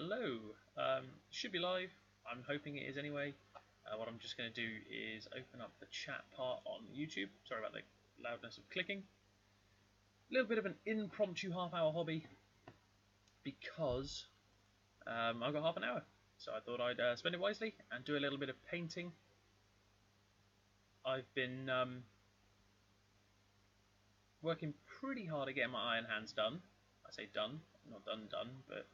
hello. Should be live. I'm hoping it is anyway. What I'm just going to do is open up the chat part on YouTube. Sorry about the loudness of clicking. A little bit of an impromptu half-hour hobby because I've got half an hour. So I thought I'd spend it wisely and do a little bit of painting. I've been working pretty hard at getting my iron hands done. I say done, not done, but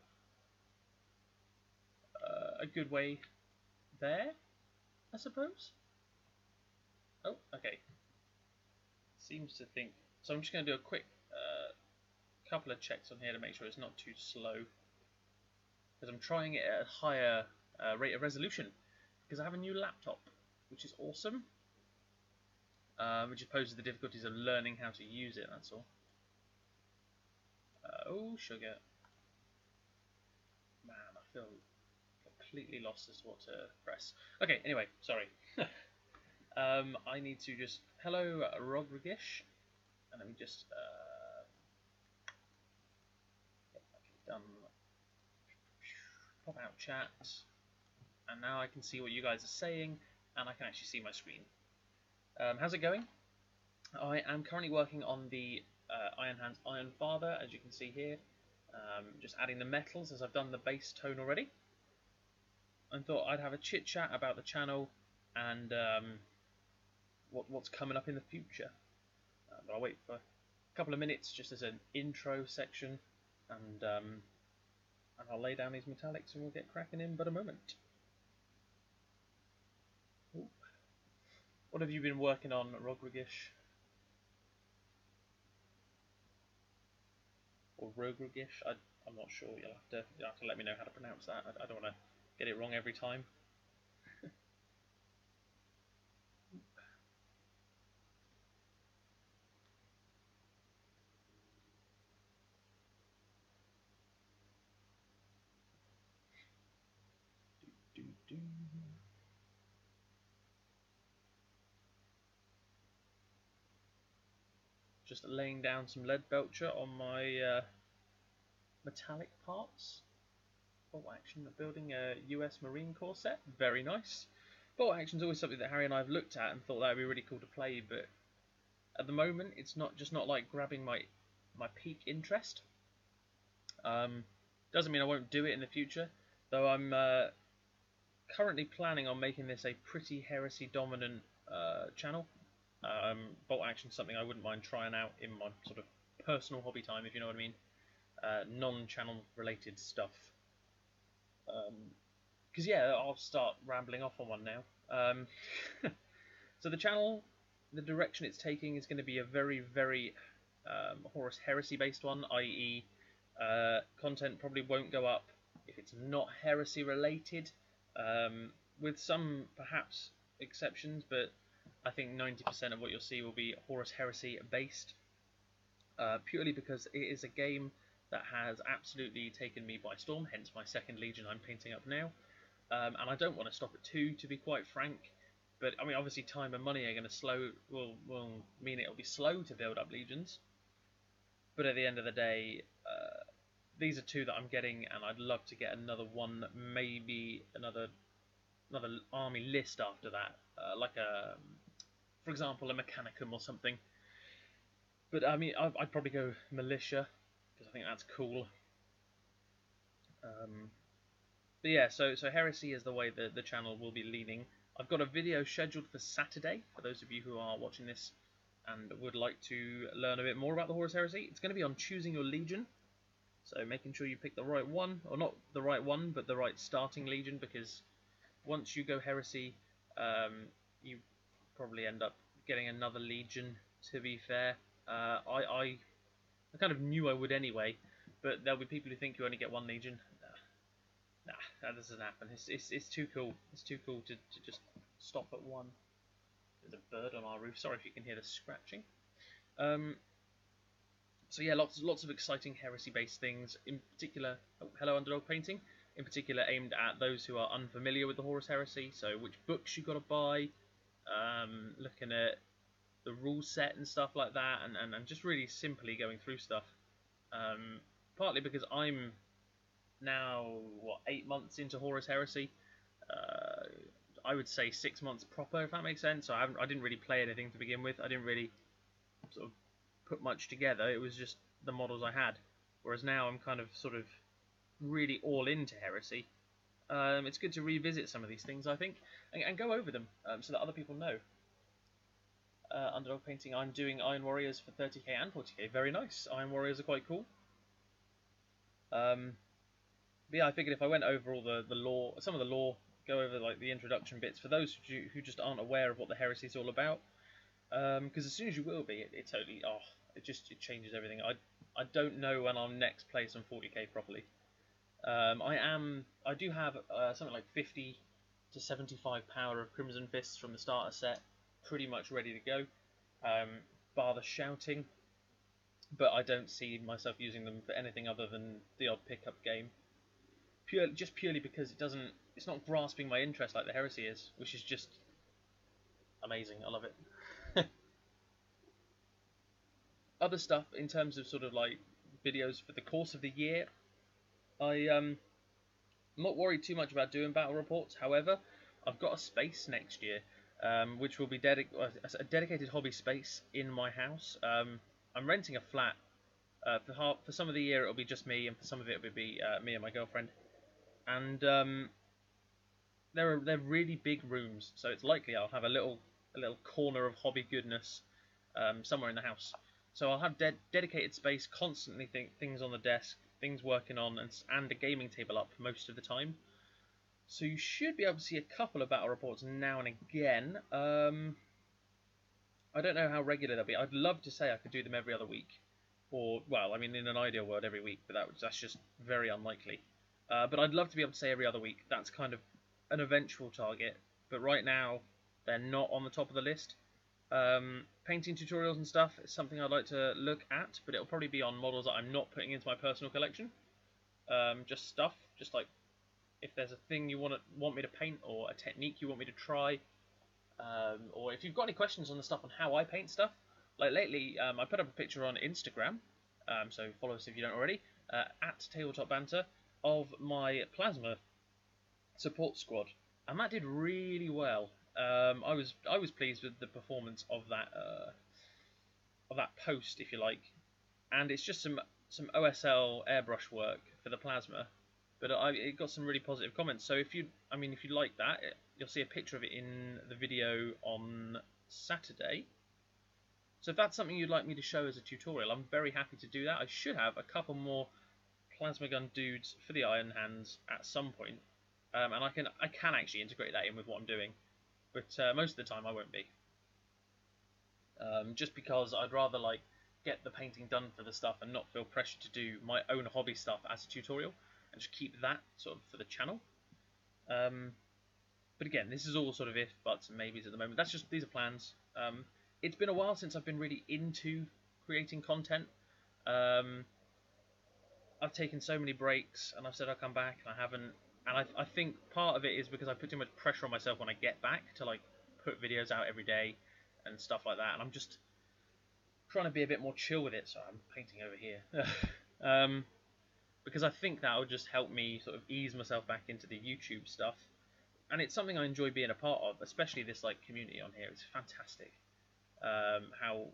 a good way there, I suppose. Oh, okay. Seems to think. So I'm just going to do a quick couple of checks on here to make sure it's not too slow. Because I'm trying it at a higher rate of resolution. Because I have a new laptop, which is awesome. Which opposes the difficulties of learning how to use it, that's all. Oh, sugar. Man, I feel completely lost as to what to press. Okay, anyway, sorry. I need to just... Hello, Rodrigish. And let me just... done. Pop out chat. And now I can see what you guys are saying. And I can actually see my screen. How's it going? I am currently working on the Iron Hands Iron Father, as you can see here. Just adding the metals as I've done the base tone already. I thought I'd have a chit chat about the channel and what's coming up in the future. But I'll wait for a couple of minutes just as an intro section, and I'll lay down these metallics and we'll get cracking in but a moment. Ooh. What have you been working on, Rodrigish? Or Rodrigish? I'm not sure. You'll have to let me know how to pronounce that. I don't want to get it wrong every time. Just laying down some lead belcher on my metallic parts. Bolt action, building a US Marine Corps set. Very nice. Bolt action is always something that Harry and I have looked at and thought that would be really cool to play, but at the moment it's not like grabbing my peak interest. Doesn't mean I won't do it in the future, though I'm currently planning on making this a pretty heresy dominant channel. Bolt action is something I wouldn't mind trying out in my sort of personal hobby time, if you know what I mean. Non-channel related stuff. Because yeah, I'll start rambling off on one now. So the channel, the direction it's taking is going to be a very, very Horus Heresy based one, i.e. Content probably won't go up if it's not heresy related, with some perhaps exceptions, but I think 90% of what you'll see will be Horus Heresy based, purely because it is a game that has absolutely taken me by storm, hence my second Legion I'm painting up now. And I don't want to stop at 2, to be quite frank, but I mean obviously time and money are going to will mean it'll be slow to build up Legions, but at the end of the day, these are 2 that I'm getting, and I'd love to get another one, maybe another army list after that, like for example, a Mechanicum or something. But I mean, I'd probably go Militia, because I think that's cool. But yeah, so Heresy is the way the channel will be leaning. I've got a video scheduled for Saturday, for those of you who are watching this and would like to learn a bit more about the Horus Heresy. It's going to be on choosing your Legion, so making sure you pick the right one, or not the right one, but the right starting Legion, because once you go Heresy, you probably end up getting another Legion, to be fair. I kind of knew I would anyway, but there'll be people who think you only get one Legion. Nah, that doesn't happen. It's too cool. It's too cool to just stop at one. There's a bird on our roof. Sorry if you can hear the scratching. So yeah, lots of exciting heresy-based things. In particular, hello Underdog Painting. In particular, aimed at those who are unfamiliar with the Horus Heresy. So which books you got to buy. Looking at the rule set and stuff like that, and just really simply going through stuff. Partly because I'm now, what, 8 months into Horus Heresy. I would say 6 months proper, if that makes sense. So I didn't really play anything to begin with. I didn't really sort of put much together. It was just the models I had. Whereas now I'm kind of sort of really all into Heresy. It's good to revisit some of these things, I think, and go over them so that other people know. Underdog painting, I'm doing Iron Warriors for 30k and 40k. Very nice. Iron Warriors are quite cool. But yeah, I figured if I went over all the lore, some of the lore, go over like the introduction bits for those who just aren't aware of what the Heresy is all about. Because as soon as you will be, it totally it changes everything. I don't know when I'll next play some 40k properly. I do have something like 50 to 75 power of Crimson Fists from the starter set, pretty much ready to go, bar the shouting, but I don't see myself using them for anything other than the odd pickup game. Purely because it's not grasping my interest like the Heresy is, which is just amazing. I love it. Other stuff in terms of sort of like videos for the course of the year, I'm not worried too much about doing battle reports. However, I've got a space next year, which will be a dedicated hobby space in my house. I'm renting a flat. For some of the year it'll be just me, and for some of it will be me and my girlfriend. And they're really big rooms, so it's likely I'll have a little corner of hobby goodness somewhere in the house. So I'll have dedicated space, constantly things on the desk, things working on, and a gaming table up most of the time. So you should be able to see a couple of battle reports now and again. I don't know how regular they'll be. I'd love to say I could do them every other week. Or, well, I mean, in an ideal world, every week, but that's just very unlikely. But I'd love to be able to say every other week. That's kind of an eventual target. But right now, they're not on the top of the list. Painting tutorials and stuff is something I'd like to look at, but it'll probably be on models that I'm not putting into my personal collection. Just stuff, just like if there's a thing you want me to paint, or a technique you want me to try, or if you've got any questions on the stuff on how I paint stuff. Like lately, I put up a picture on Instagram, so follow us if you don't already, at Tabletop Banter, of my Plasma support squad, and that did really well. I was pleased with the performance of that post, if you like, and it's just some OSL airbrush work for the Plasma, but it got some really positive comments. So if you like that, you'll see a picture of it in the video on Saturday. So if that's something you'd like me to show as a tutorial, I'm very happy to do that. I should have a couple more plasma gun dudes for the Iron Hands at some point, and I can actually integrate that in with what I'm doing, but most of the time I won't be. Just because I'd rather like get the painting done for the stuff and not feel pressure to do my own hobby stuff as a tutorial, and just keep that sort of for the channel. But again, this is all sort of if, buts, and maybes at the moment. These are plans. It's been a while since I've been really into creating content. I've taken so many breaks, and I've said I'll come back, and I haven't. And I think part of it is because I put too much pressure on myself when I get back to like put videos out every day and stuff like that. And I'm just trying to be a bit more chill with it. So I'm painting over here. Because I think that will just help me sort of ease myself back into the YouTube stuff. And it's something I enjoy being a part of, especially this like community on here. It's fantastic. How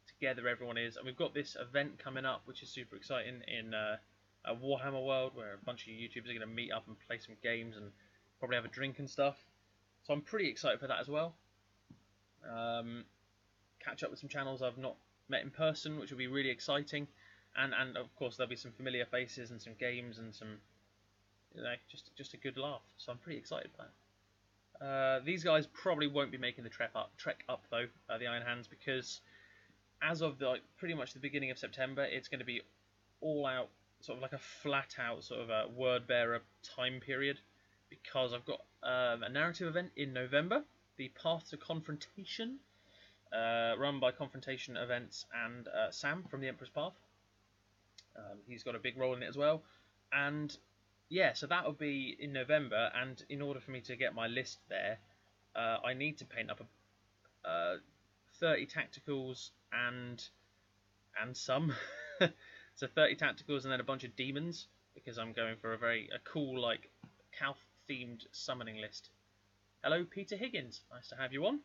together everyone is, and we've got this event coming up which is super exciting in a Warhammer World, where a bunch of YouTubers are going to meet up and play some games and probably have a drink and stuff. So I'm pretty excited for that as well. Catch up with some channels I've not met in person, which will be really exciting, and of course there'll be some familiar faces and some games and some, you know, just a good laugh. So I'm pretty excited for that. These guys probably won't be making the trek up though, the Iron Hands, because as of pretty much the beginning of September, it's going to be all out, sort of like a flat out sort of a word bearer time period, because I've got a narrative event in November, the Path to Confrontation, run by Confrontation Events and Sam from the Emperor's Path. He's got a big role in it as well, and yeah, so that will be in November, and in order for me to get my list there, I need to paint up 30 tacticals and some. So 30 tacticals and then a bunch of demons, because I'm going for a cool, like, Calth-themed summoning list. Hello, Peter Higgins. Nice to have you on.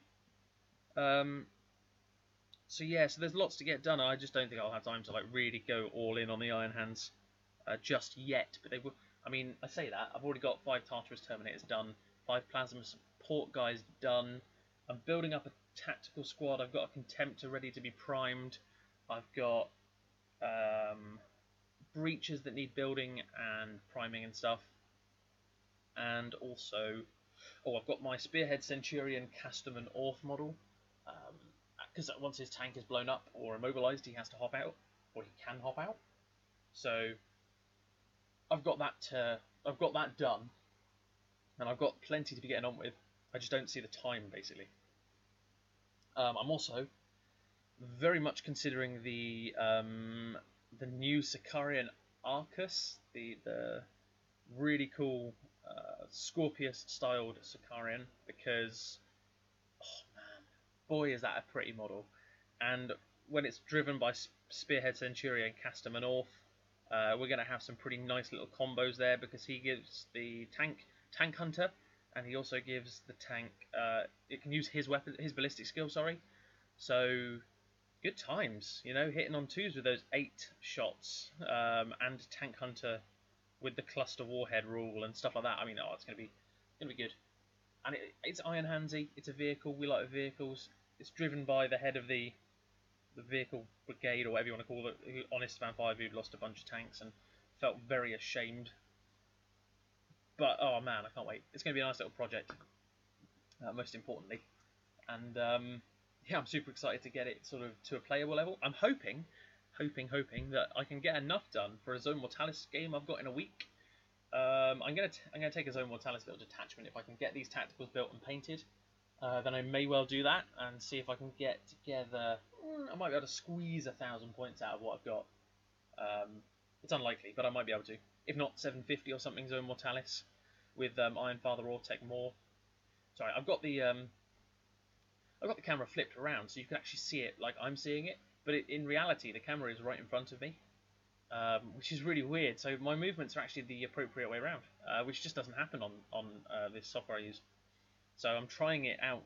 So yeah, so there's lots to get done. I just don't think I'll have time to like really go all in on the Iron Hands just yet. But they will. I mean, I say that I've already got 5 Tartarus Terminators done, 5 Plasma Support guys done. I'm building up a tactical squad. I've got a Contemptor ready to be primed. I've got breaches that need building and priming and stuff. And also, I've got my Spearhead Centurion Casterman Orth model. Because once his tank is blown up or immobilized, he has to hop out, or he can hop out. So I've got that done, and I've got plenty to be getting on with. I just don't see the time, basically. I'm also very much considering the new Sicarian Arcus, the really cool Scorpius-styled Sicarian, because boy, is that a pretty model. And when it's driven by Spearhead Centurion Casterman Orth, we're going to have some pretty nice little combos there, because he gives the tank hunter, and he also gives the tank, it can use his ballistic skill, sorry. So, good times, you know, hitting on 2s with those 8 shots, and tank hunter with the cluster warhead rule and stuff like that. I mean, it's going to be good. And it's Iron Handsy. It's a vehicle. We like vehicles. It's driven by the head of the vehicle brigade, or whatever you want to call it, Honest Van 5, who'd lost a bunch of tanks and felt very ashamed. But, oh man, I can't wait. It's going to be a nice little project, most importantly. And, yeah, I'm super excited to get it sort of to a playable level. I'm hoping that I can get enough done for a Zone Mortalis game I've got in a week. I'm gonna take a Zone Mortalis little detachment. If I can get these tacticals built and painted, then I may well do that and see if I can get together. I might be able to squeeze 1,000 points out of what I've got. It's unlikely, but I might be able to. If not, 750 or something Zone Mortalis with Iron Father or Tech More. Sorry, I've got the camera flipped around so you can actually see it like I'm seeing it, but in reality the camera is right in front of me. Which is really weird. So my movements are actually the appropriate way around, which just doesn't happen on this software I use. So I'm trying it out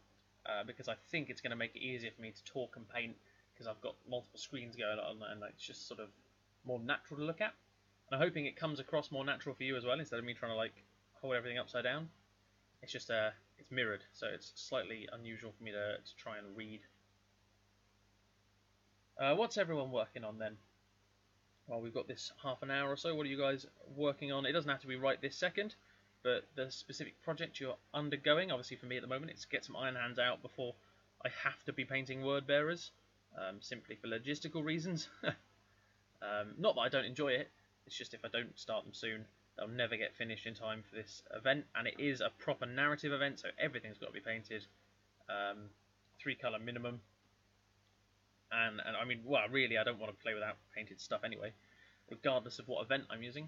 because I think it's going to make it easier for me to talk and paint, because I've got multiple screens going on and it's just sort of more natural to look at. And I'm hoping it comes across more natural for you as well, instead of me trying to like hold everything upside down. It's just it's mirrored, so it's slightly unusual for me to try and read. What's everyone working on then? Well, we've got this half an hour or so. What are you guys working on? It doesn't have to be right this second, but the specific project you're undergoing, obviously for me at the moment, it's get some Iron Hands out before I have to be painting Word Bearers, simply for logistical reasons. Not that I don't enjoy it, it's just if I don't start them soon, they'll never get finished in time for this event, and it is a proper narrative event, so everything's got to be painted, 3 colour minimum. And I mean, well, really, I don't want to play without painted stuff anyway, regardless of what event I'm using.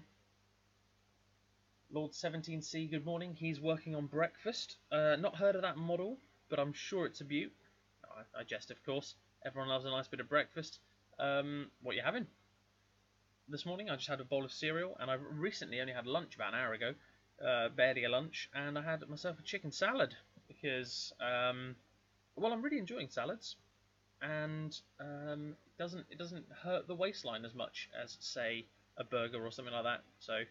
Lord 17C, good morning. He's working on breakfast. Not heard of that model, but I'm sure it's a beaut. I jest, of course. Everyone loves a nice bit of breakfast. What are you having? This morning I just had a bowl of cereal, and I've recently only had lunch about an hour ago. Barely a lunch, and I had myself a chicken salad, because, well, I'm really enjoying salads. And it doesn't hurt the waistline as much as, say, a burger or something like that. So,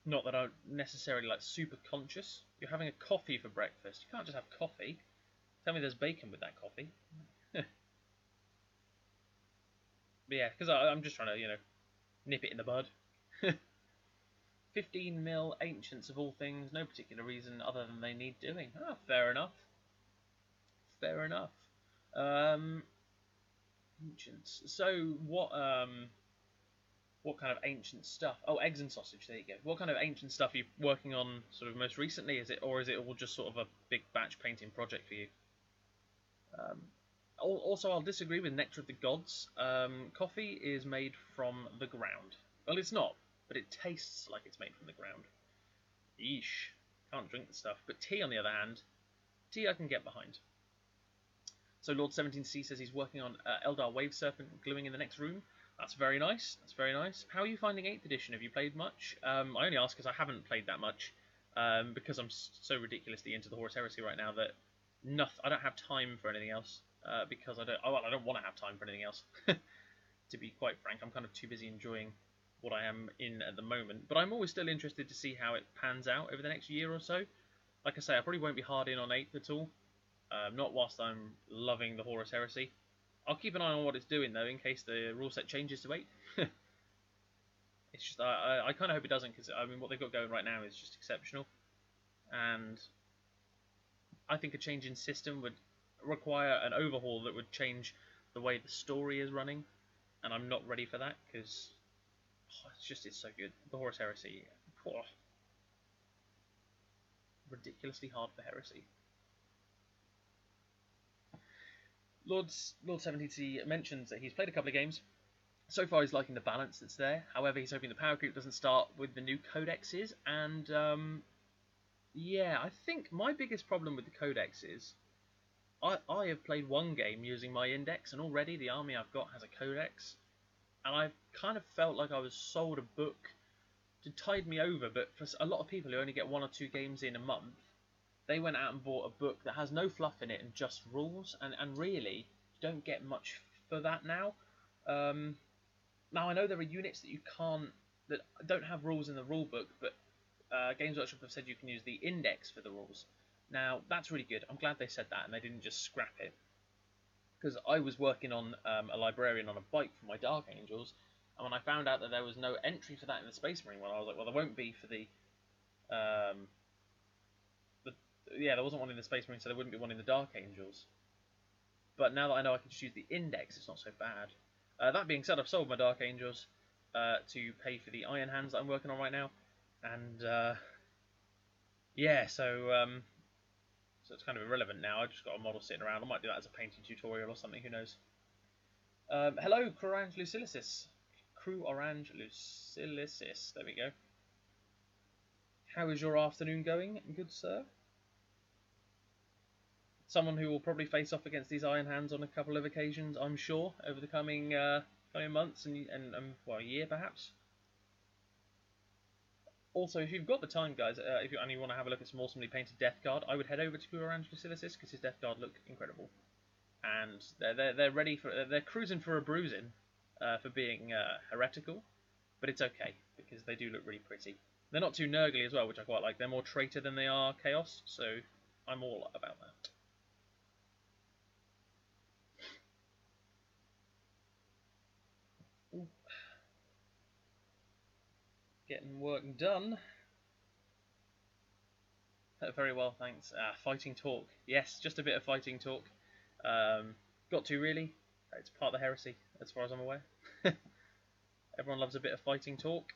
not that I'm necessarily like super conscious. You're having a coffee for breakfast. You can't just have coffee. Tell me there's bacon with that coffee. But yeah, because I'm just trying to, you know, nip it in the bud. 15 mil ancients of all things, no particular reason other than they need doing. Ah, fair enough. Fair enough. Ancients. So what kind of ancient stuff? Oh, eggs and sausage. There you go. What kind of ancient stuff are you working on sort of most recently? Is it all just sort of a big batch painting project for you? Also, I'll disagree with Nectar of the Gods. Coffee is made from the ground. Well, it's not, but it tastes like it's made from the ground. Yeesh. Can't drink the stuff. But tea, on the other hand, tea I can get behind. So Lord 17C says he's working on Eldar Wave Serpent gluing in the next room. That's very nice. That's very nice. How are you finding 8th edition? Have you played much? I only ask because I haven't played that much. Because I'm so ridiculously into the Horus Heresy right now that I don't have time for anything else. Because I don't want to have time for anything else. To be quite frank, I'm kind of too busy enjoying what I am in at the moment. But I'm always still interested to see how it pans out over the next year or so. Like I say, I probably won't be hard in on 8th at all. Not whilst I'm loving the Horus Heresy. I'll keep an eye on what it's doing though, in case the rule set changes to 8. It's just I kind of hope it doesn't, because I mean what they've got going right now is just exceptional, and I think a change in system would require an overhaul that would change the way the story is running, and I'm not ready for that because it's so good. The Horus Heresy, ridiculously hard for Heresy. Lord 70T mentions that he's played a couple of games. So far he's liking the balance that's there. However, he's hoping the power creep doesn't start with the new codexes. And yeah, I think my biggest problem with the codex is I have played one game using my index, and already the army I've got has a codex. And I've kind of felt like I was sold a book to tide me over. But for a lot of people who only get 1 or 2 games in a month, they went out and bought a book that has no fluff in it and just rules. And really, you don't get much for that now. Now I know there are units that don't have rules in the rule book, but Games Workshop have said you can use the index for the rules. Now that's really good. I'm glad they said that and they didn't just scrap it. Because I was working on a librarian on a bike for my Dark Angels, and when I found out that there was no entry for that in the Space Marine one, I was like, well, there won't be for yeah, there wasn't one in the Space Marine, so there wouldn't be one in the Dark Angels. But now that I know I can just use the index, it's not so bad. That being said, I've sold my Dark Angels to pay for the Iron Hands that I'm working on right now, and yeah, so it's kind of irrelevant now. I've just got a model sitting around. I might do that as a painting tutorial or something. Who knows? Hello, Crew Orange Lucilicis. Crew Orange Lucilicis. There we go. How is your afternoon going, good sir? Someone who will probably face off against these Iron Hands on a couple of occasions, I'm sure, over the coming months and well, a year perhaps. Also, if you've got the time, guys, if you only want to have a look at some awesomely painted Death Guard, I would head over to Crew Orange Lucilicis because his Death Guard look incredible, and they're ready for they're cruising for a bruising for being heretical, but it's okay because they do look really pretty. They're not too nurgly as well, which I quite like. They're more traitor than they are chaos, so I'm all about that. Ooh. Getting work done. Very well, thanks. Fighting talk. Yes, just a bit of fighting talk. Got to, really. It's part of the heresy, as far as I'm aware. Everyone loves a bit of fighting talk.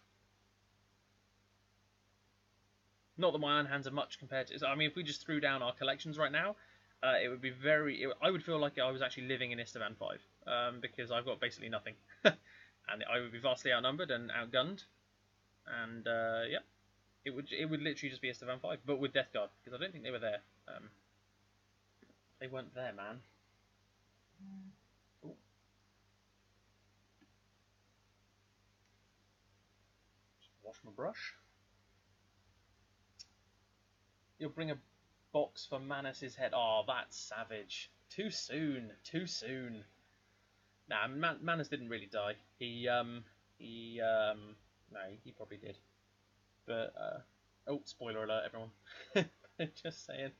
Not that my Iron Hands are much compared to... I mean, if we just threw down our collections right now, it would be I would feel like I was actually living in Istvan 5, because I've got basically nothing. And I would be vastly outnumbered and outgunned. And, yeah. It would literally just be Istvan 5, but with Death Guard, because I don't think they were there. They weren't there, man. Ooh. Just wash my brush. You'll bring a box for Manus's head. Oh, that's savage. Too soon. Too soon. Nah, Manus didn't really die. No, he probably did. But, oh, spoiler alert, everyone. Just saying.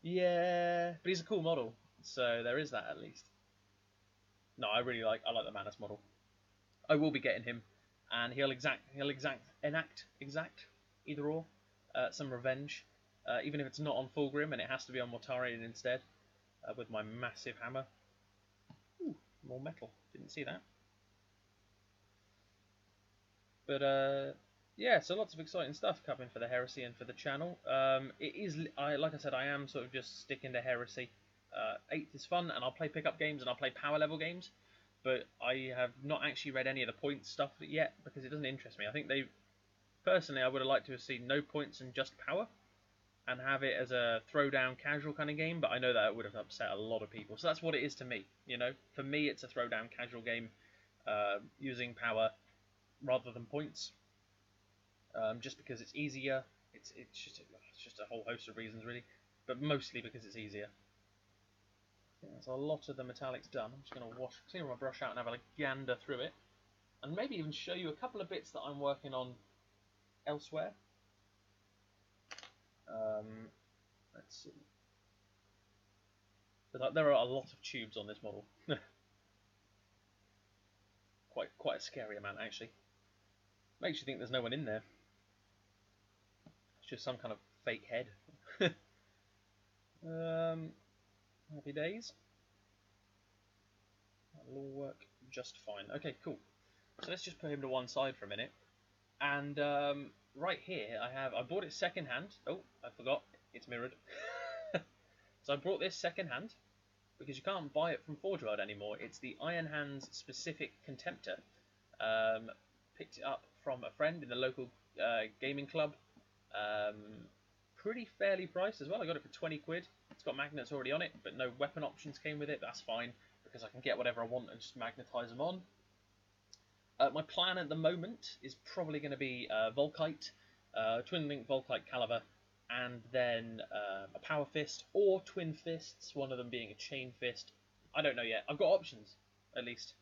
Yeah, but he's a cool model, so there is that at least. No, I like the Manus model. I will be getting him, and he'll enact either or, some revenge, even if it's not on Fulgrim and it has to be on Mortarion instead, with my massive hammer. Ooh, more metal. Didn't see that. But yeah, so lots of exciting stuff coming for the Heresy and for the channel. It is, like I said, I am sort of just sticking to Heresy. 8th is fun, and I'll play pickup games and I'll play power level games, but I have not actually read any of the points stuff yet because it doesn't interest me. I think personally, I would have liked to have seen no points and just power, and have it as a throwdown casual kind of game, but I know that it would have upset a lot of people. So that's what it is to me, you know. For me, it's a throwdown casual game. using power rather than points, just because it's easier. It's just a whole host of reasons really, but mostly because it's easier. I think that's a lot of the metallics done. I'm just going to clear my brush out and have a gander through it, and maybe even show you a couple of bits that I'm working on elsewhere. Let's see. But there are a lot of tubes on this model. quite a scary amount actually. Makes you think there's no one in there. It's just some kind of fake head. Happy days. That'll all work just fine. Okay, cool. So let's just put him to one side for a minute. And right here I bought it second hand. Oh, I forgot. It's mirrored. So I brought this second hand because you can't buy it from Forge World anymore. It's the Iron Hands specific Contemptor. Picked it up from a friend in the local gaming club. Pretty fairly priced as well. I got it for 20 quid. It's got magnets already on it, but no weapon options came with it. That's fine, because I can get whatever I want and just magnetize them on. My plan at the moment is probably going to be Volkite, Twin Link Volkite Caliber, and then a Power Fist, or Twin Fists, one of them being a Chain Fist. I don't know yet. I've got options, at least.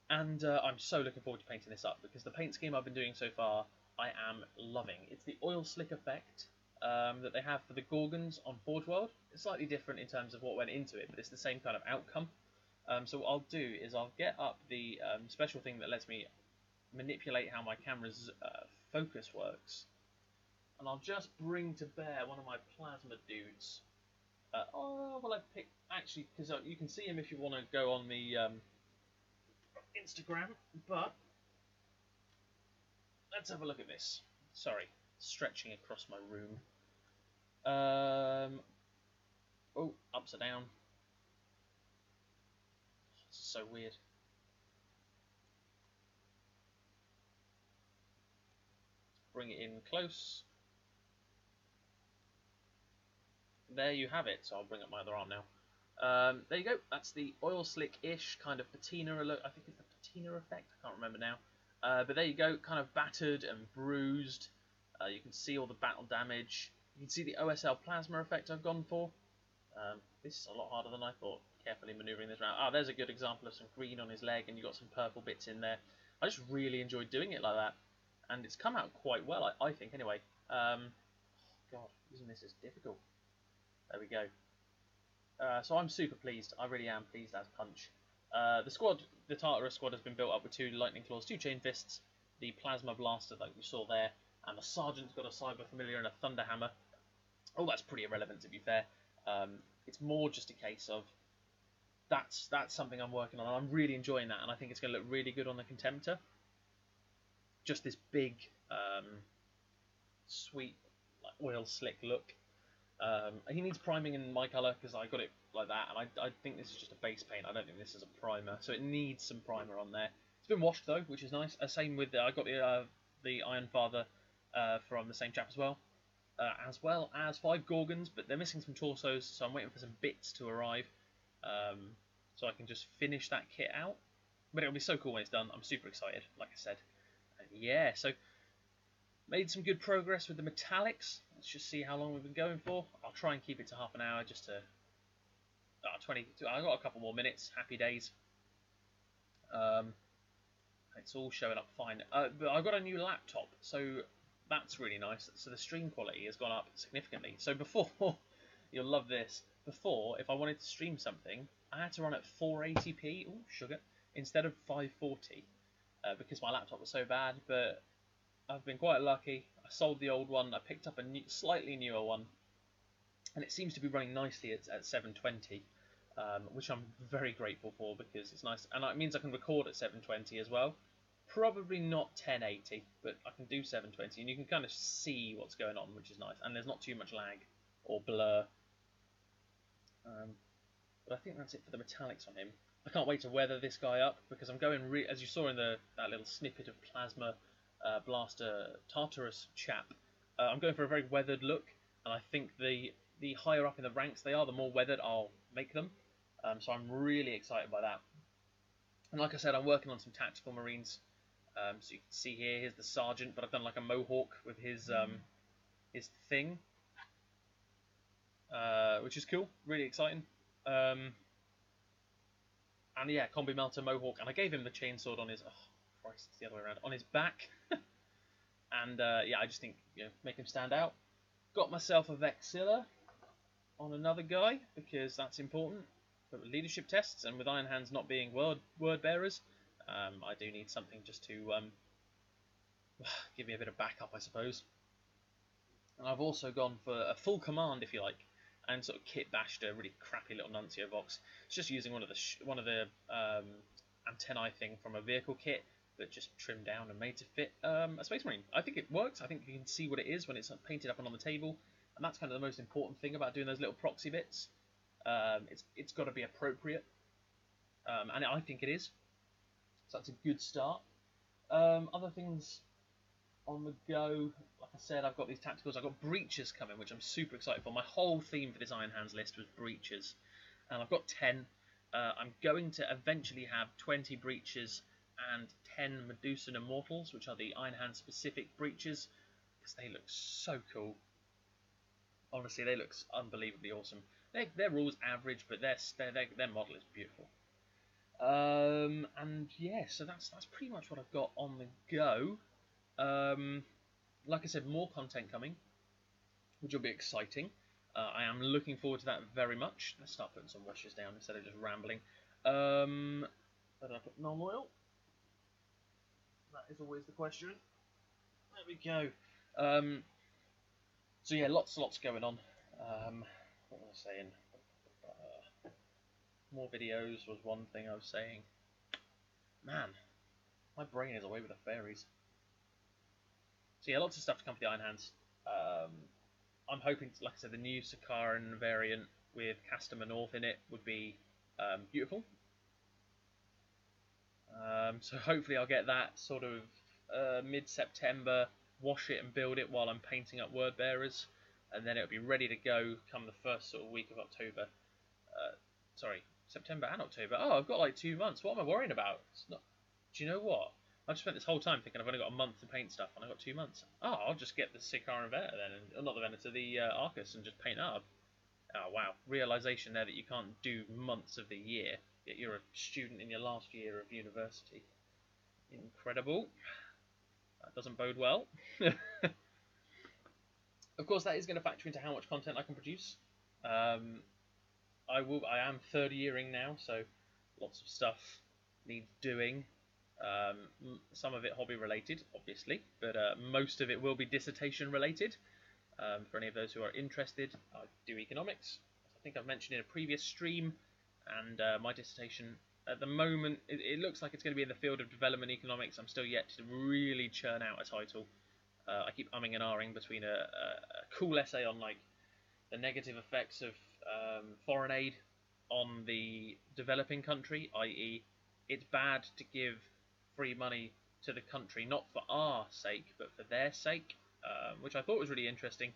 And I'm so looking forward to painting this up, because the paint scheme I've been doing so far, I am loving. It's the oil slick effect that they have for the Gorgons on Forge World. It's slightly different in terms of what went into it, but it's the same kind of outcome. So what I'll do is I'll get up the special thing that lets me manipulate how my camera's focus works, and I'll just bring to bear one of my plasma dudes. Well, I've picked, actually, because you can see him if you want to go on the Instagram, but let's have a look at this. Sorry, stretching across my room. Oh, upside down. So weird. Bring it in close. There you have it. So I'll bring up my other arm now. There you go. That's the oil slick-ish kind of patina. I think it's the patina effect. I can't remember now. But there you go. Kind of battered and bruised. You can see all the battle damage. You can see the OSL plasma effect I've gone for. This is a lot harder than I thought. Carefully manoeuvring this around. There's a good example of some green on his leg, and you've got some purple bits in there. I just really enjoyed doing it like that, and it's come out quite well, I think, anyway. God, using this is difficult. There we go. So I'm super pleased. I really am pleased as punch. The squad, the Tartarus squad, has been built up with 2 Lightning Claws, 2 Chain Fists, the Plasma Blaster that you saw there, and the Sergeant's got a Cyber Familiar and a Thunder Hammer. Oh, that's pretty irrelevant, to be fair. It's more just a case of that's something I'm working on, and I'm really enjoying that, and I think it's going to look really good on the Contemptor. Just this big, sweet, like, oil slick look. He needs priming in my colour, because I got it like that, and I think this is just a base paint. I don't think this is a primer, so it needs some primer on there. It's been washed though, which is nice. Same with I got the Iron Father from the same chap as well as 5 Gorgons, but they're missing some torsos, so I'm waiting for some bits to arrive, so I can just finish that kit out. But it'll be so cool when it's done. I'm super excited, like I said. And yeah, so made some good progress with the metallics. Let's just see how long we've been going for. I'll try and keep it to half an hour, just to 20. I've got a couple more minutes. Happy days. It's all showing up fine. But I've got a new laptop, so that's really nice. So the stream quality has gone up significantly. So before, you'll love this. Before, if I wanted to stream something, I had to run at 480p, ooh, sugar, instead of 540, because my laptop was so bad. But I've been quite lucky. I sold the old one. I picked up a slightly newer one, and it seems to be running nicely at 720, which I'm very grateful for, because it's nice, and it means I can record at 720 as well. Probably not 1080, but I can do 720, and you can kind of see what's going on, which is nice, and there's not too much lag or blur. But I think that's it for the metallics on him. I can't wait to weather this guy up, because I'm going, as you saw in that little snippet of Plasma Blaster Tartarus chap, I'm going for a very weathered look, and I think the higher up in the ranks they are, the more weathered I'll make them. So I'm really excited by that. And like I said, I'm working on some tactical marines. So you can see here's the sergeant, but I've done like a mohawk with his thing, which is cool, really exciting. And yeah, combi melter mohawk, and I gave him the chainsword on his. Oh Christ, it's the other way around. On his back. And yeah, I just think make him stand out. Got myself a Vexilla on another guy because that's important for leadership tests, and with Iron Hands not being word bearers, I do need something just to give me a bit of backup, I suppose. And I've also gone for a full command, if you like, and sort of kit bashed a really crappy little Nuncio box. It's just using one of the antennae thing from a vehicle kit, but just trimmed down and made to fit a Space Marine. I think it works. I think you can see what it is when it's painted up and on the table, and that's kind of the most important thing about doing those little proxy bits. It's got to be appropriate, and I think it is. So that's a good start. Other things on the go, like I said, I've got these tacticals. I've got breaches coming, which I'm super excited for. My whole theme for this Iron Hands list was breaches, and I've got 10. I'm going to eventually have 20 breaches and 10 Medusan Immortals, which are the Iron Hand specific breaches, because they look so cool. Honestly, they look unbelievably awesome. Their rules average, but their model is beautiful. And yeah, so that's pretty much what I've got on the go. Like I said, more content coming, which will be exciting. I am looking forward to that very much. Let's start putting some washes down instead of just rambling. Where did I put non-oil? That is always the question. There we go. So yeah, lots going on. What was I saying? More videos was one thing I was saying. Man, my brain is away with the fairies. So yeah, lots of stuff to come for the Iron Hands. I'm hoping, like I said, the new Sakaran variant with Castamer North in it would be beautiful. So hopefully I'll get that sort of mid-September, wash it and build it while I'm painting up word bearers, and then it'll be ready to go come the first sort of week of October. Sorry, September and October. Oh, I've got like 2 months. What am I worrying about? It's not. Do you know what? I've spent this whole time thinking I've only got a month to paint stuff, and I've got 2 months. Oh, I'll just get the Sikaran Venator then, and not the Venator, the Arcus, and just paint up. Oh wow, realisation there that you can't do months of the year, yet you're a student in your last year of university. Incredible. That doesn't bode well. Of course, that is going to factor into how much content I can produce. I am third yearing now, so lots of stuff needs doing. Some of it hobby related, obviously, but most of it will be dissertation related. For any of those who are interested, I do economics, as I think I've mentioned in a previous stream, and my dissertation at the moment, it looks like it's going to be in the field of development economics. I'm still yet to really churn out a title. I keep umming and ahhing between a cool essay on like the negative effects of foreign aid on the developing country, i.e. it's bad to give free money to the country, not for our sake, but for their sake, which I thought was really interesting.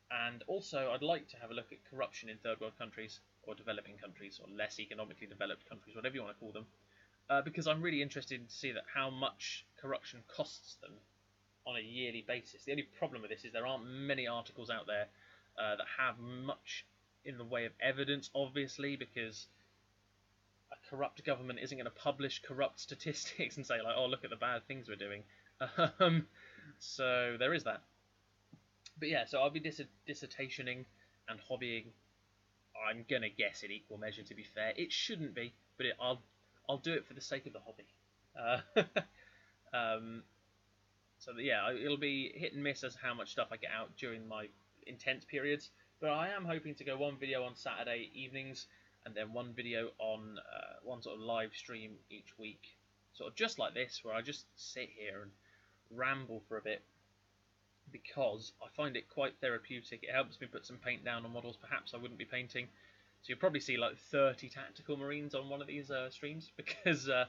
And also, I'd like to have a look at corruption in third world countries, or developing countries, or less economically developed countries, whatever you want to call them, because I'm really interested to see that how much corruption costs them on a yearly basis. The only problem with this is there aren't many articles out there that have much in the way of evidence, obviously, because a corrupt government isn't going to publish corrupt statistics and say, like, oh, look at the bad things we're doing. So there is that. But yeah, so I'll be dissertationing and hobbying. I'm going to guess in equal measure, to be fair. It shouldn't be, but I'll do it for the sake of the hobby. So yeah, it'll be hit and miss as how much stuff I get out during my intense periods. But I am hoping to go one video on Saturday evenings, and then one video on one sort of live stream each week, sort of just like this, where I just sit here and ramble for a bit, because I find it quite therapeutic. It helps me put some paint down on models perhaps I wouldn't be painting. So you'll probably see like 30 tactical marines on one of these streams, because I'm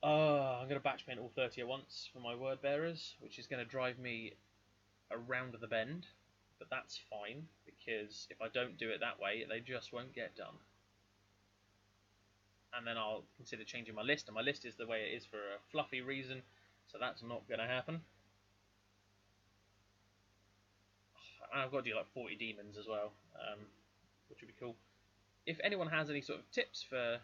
going to batch paint all 30 at once for my word bearers, which is going to drive me around the bend. But that's fine, because if I don't do it that way, they just won't get done. and then I'll consider changing my list. And my list is the way it is for a fluffy reason, so that's not going to happen. And I've got to do like 40 demons as well, which would be cool. If anyone has any sort of tips for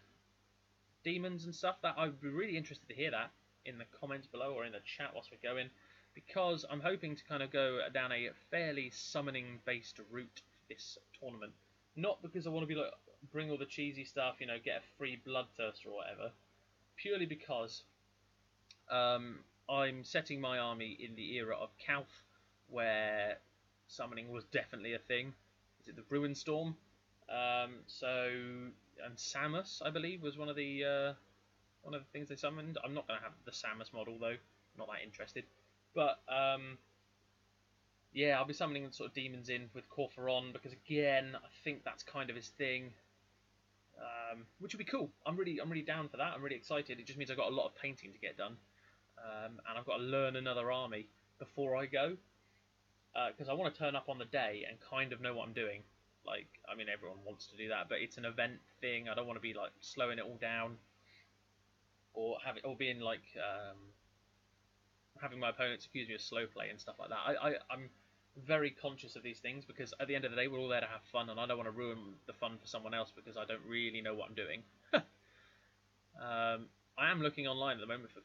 demons and stuff, that I'd be really interested to hear that in the comments below or in the chat whilst we're going, because I'm hoping to kind of go down a fairly summoning based route for this tournament. Not because I want to be like bring all the cheesy stuff, you know, get a free bloodthirster or whatever, purely because I'm setting my army in the era of Calth, where summoning was definitely a thing. Is it the Ruin Storm? And Samus, I believe, was one of the things they summoned. I'm not going to have the Samus model though. I'm not that interested. But yeah, I'll be summoning sort of demons in with Corphoron because again, I think that's kind of his thing, which would be cool. I'm really down for that. I'm really excited. It just means I've got a lot of painting to get done, and I've got to learn another army before I go, because I want to turn up on the day and kind of know what I'm doing. Like, I mean, everyone wants to do that, but it's an event thing. I don't want to be like slowing it all down, or being like having my opponents accuse me of slow play and stuff like that. I'm very conscious of these things because at the end of the day, we're all there to have fun, and I don't want to ruin the fun for someone else because I don't really know what I'm doing. I am looking online at the moment for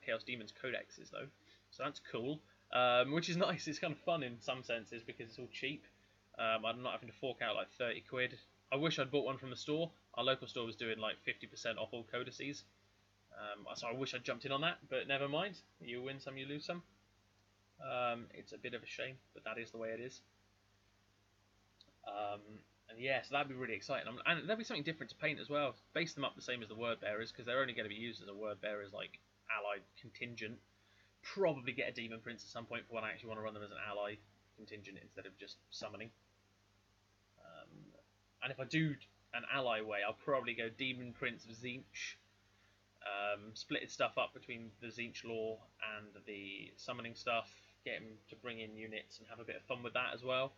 Chaos Demons codexes though, so that's cool, which is nice. It's kind of fun in some senses because it's all cheap. I'm not having to fork out like 30 quid. I wish I'd bought one from the store. Our local store was doing like 50% off all codices. So I wish I'd jumped in on that, but never mind. You win some, you lose some. It's a bit of a shame, but that is the way it is. And yeah, so that'd be really exciting. And there'll be something different to paint as well. Base them up the same as the word bearers, because they're only going to be used as a word bearers, like allied contingent. Probably get a demon prince at some point for when I actually want to run them as an ally contingent instead of just summoning. And if I do an ally way, I'll probably go demon prince of Tzeentch. Split his stuff up between the Tzeentch lore and the summoning stuff, get him to bring in units and have a bit of fun with that as well.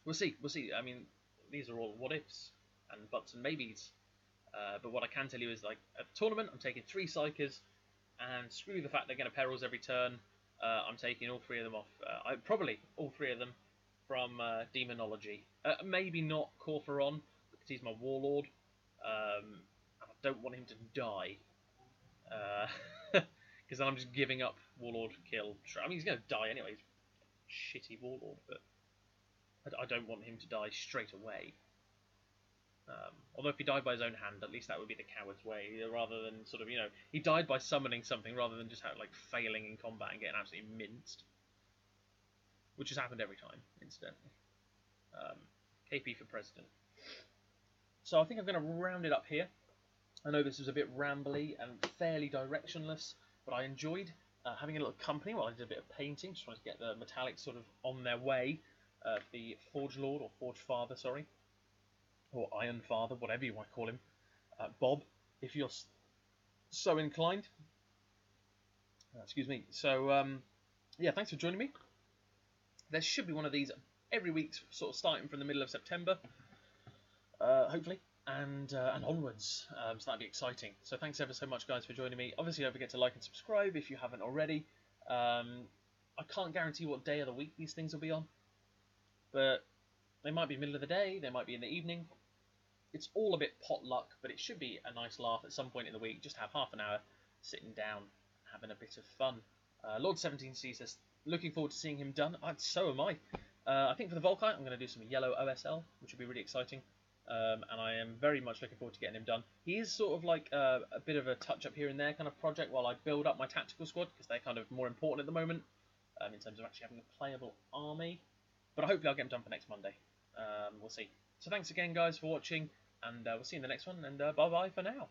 We'll see. I mean, these are all what ifs and buts and maybes. But what I can tell you is, like, at the tournament, I'm taking 3 Psykers, and screw the fact they're going to perils every turn. I'm taking all 3 of them off. Probably all 3 of them from Demonology. Maybe not Corphoron, because he's my Warlord. And I don't want him to die, because then I'm just giving up Warlord kill. I mean, he's going to die anyway. He's a shitty Warlord, but I don't want him to die straight away. Although if he died by his own hand, at least that would be the coward's way, rather than sort of, you know, he died by summoning something rather than just like failing in combat and getting absolutely minced, which has happened every time, incidentally. KP for president. So I think I'm going to round it up here. I know this was a bit rambly and fairly directionless, but I enjoyed having a little company while I did a bit of painting. Just wanted to get the metallics sort of on their way. The Forge Lord, or Forge Father, sorry, or Iron Father, whatever you want to call him, Bob, if you're so inclined. Excuse me. So yeah, thanks for joining me. There should be one of these every week, sort of starting from the middle of September, hopefully, and onwards. So that'd be exciting. So thanks ever so much, guys, for joining me. Obviously, don't forget to like and subscribe if you haven't already. I can't guarantee what day of the week these things will be on, but they might be middle of the day, they might be in the evening. It's all a bit potluck, but it should be a nice laugh at some point in the week. Just have half an hour sitting down, having a bit of fun. Lord 17C says, looking forward to seeing him done. So am I. I think for the Volkite, I'm going to do some yellow OSL, which will be really exciting. And I am very much looking forward to getting him done. He is sort of like a bit of a touch-up here and there kind of project while I build up my tactical squad, because they're kind of more important at the moment in terms of actually having a playable army. But hopefully I'll get them done for next Monday. We'll see. So thanks again, guys, for watching, and we'll see you in the next one, and bye-bye for now.